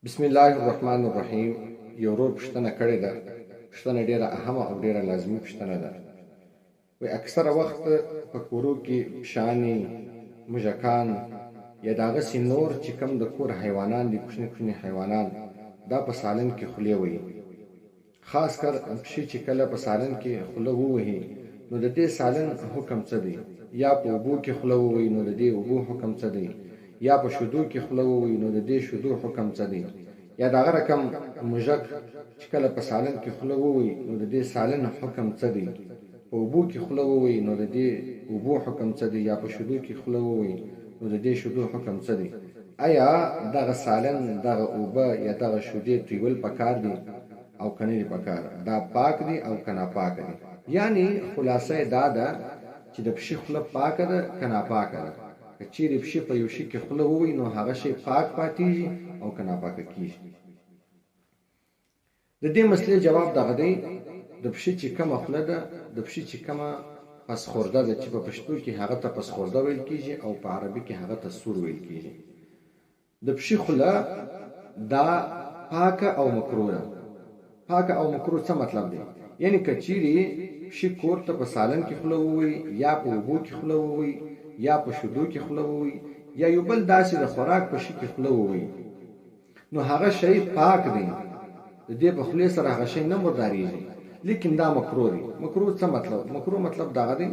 بسم الله الرحمن الرحیم. یو ورور پوښتنه کړې ده. پوښتنه ډیره اهمه او ډیره لازمي پوښتنه ده. وی اکثره وخت په کورو کې پشانې، موږکان یا د هغسې نور چې کوم د کور حیوانان دي، کوچني کوچني حیوانان، دا په سالن کې خولې وهي. خاص کر پشي چې کله په سالن کې خوله ووهي نو د دې سالن حکم څه دی؟ یا په اوبو کې خوله ووهي نو د دې اوبو حکم څه دی؟ یا په شیدو کې خوله ووهي نو د دې شیدو حکم څه دی؟ یا دغه رقم موږک چې کله په سالن کې خوله ووهي نو د دې سالن حکم څه دی؟ په اوبو کې خوله ووهي نو د دې اوبو حکم څه دی؟ یا په شیدو کې خوله ووهي نو د دې شیدو حکم څه دی؟ آیا دغه سالن، دغه اوبه یا دغه شیدې تویول پکار دي او کنه دی پکار؟ دا پاک دی او کنا پاک دی؟ یعنی خلاصه دا ده چې د پشي خوله پاکه ده کنا پاکه ده. که چیرې پشي په یو شي کې خوله ووهي نو هغه شی پاک پاتېږي او کنا پاکه کیږي. د دې مسلې جواب دغه دی: د پشي چې کومه خوله ده، د پشي چې کومه پسخورده ده چې په پښتو کې هغه ته پسخورده ویل کیږي او په عربي کې هغه ته سور ویل کیږي. د پشي خوله دا پاکه او مکروه ده. پاکه او مکروه څه مطلب دی؟ یعنی که چیرې پشي کور ته په سالن کې خوله ووهي، یا په اوبو کې خوله ووهي، یا په شیدو کې خوله ووهي، یا یو بل داسې د خوراک په شي کې خوله ووهي، نو هغه شی پاک دی. د دې په خولې سره هغه شی نه مردارېږي، لیکن دا مکروه دی. مکروه څه مطلب؟ مکروه مطلب دغه دی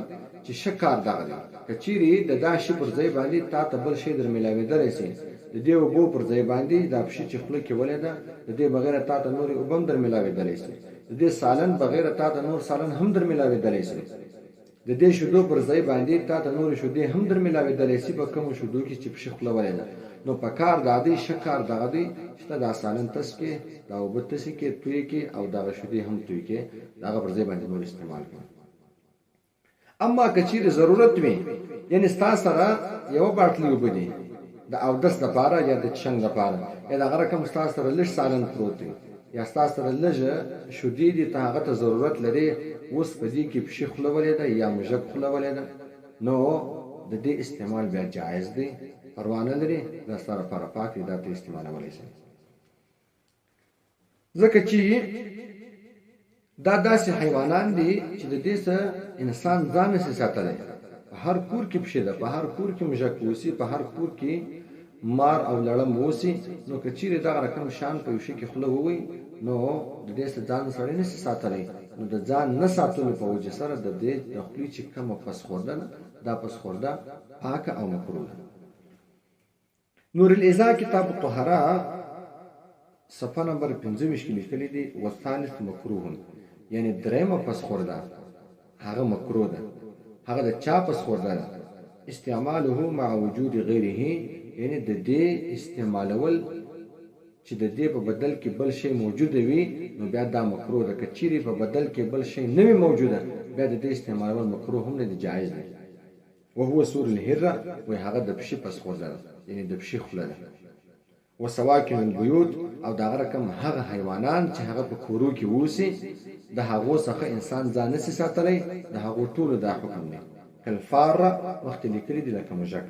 چې ښه کار دغه دی. که چیرې د دا شي پر ځای باندې تا ته بل شی در میلاوېدلی سي، د دې اوبو پر ځای باندې دا پشي چې خوله کې ولې ده، د دې بغیر تا ته نورې اوبه هم در میلاوېدلی سي، د دې سالن بغیر تا ته نور سالن هم در میلاوېدلی سي، د دې شیدو پر ځای باندې تا ته نورې شیدې هم در میلاوېدلی سي په کومو شیدو کې چې پشي خوله ولې ده. نو په کار دا دی، ښه کار دغه دی چې ته دا سالن تس کې، دا اوبه تسې کې، توی کې او دغه شیدې هم توی کې، د هغه پر ځای باندې نور استعمال کړه. اما که چیرې ضرورت وي، یعنې ستا سره یوه باټلۍ اوبه دي د اودس لپاره یا د چشنګ لپاره، یا دغه رقم ستا سره لږ سالن پروت دی، یا ستا سره لږه شیدې دي، ته هغه ته ضرورت لرې، اوس په دې کې پشي خوله ولې ده یا موږک خوله ولې ده، نو د دې استعمال بیا جایز دی، پروا نه لري، دا ستا لپاره پاک دی، دا ته استعمالولی شي. ځکه چې دا داسې حیوانان دي چې د دې څخه انسان ځان نشي ساتلی. په هر کور کې پشي ده، په هر کور کې موږک اوسي، په هر کور کې مار او لړم اوسي. نو که چیرې دغه رقم شان په یو شي کې خوله ووهي نو د دې څخه ځان سړی نشي ساتلی. نو د ځان نه ساتلو په وجه سره د دې د خولې چې کومه پسخورده ده، دا پسخورده پاکه او مکروه ده. نور الإزا کتاب الطهاره صفحه نمبر 25 کې لیکلي دي: والثالث مکروه، یعنی درېمه پسخورده هغه مکروه ده. هغه د چا پسخورده ده؟ استعماله مع وجود غیره، یعنی د دې استعمالول چې د دې په بدل کې بل شی موجود وي نو بیا دا مکروه ده. که چیرې په بدل کې بل شی نه وي موجوده، بیا د دې استعمالول مکروه هم نه دی، جایز دی. وهو سور الهره، وی هغه د پشي پسخورده ده، یعنی د پشي خوله ده. وسواکن البیوت، او دغه رقم هغه حیوانان چې هغه په کورو کې اوسي، د هغو څخه انسان ځان نشي ساتلی، د هغو ټولو دا حکم دی. کالفاره، وخت لیکلي دي لکه موږک.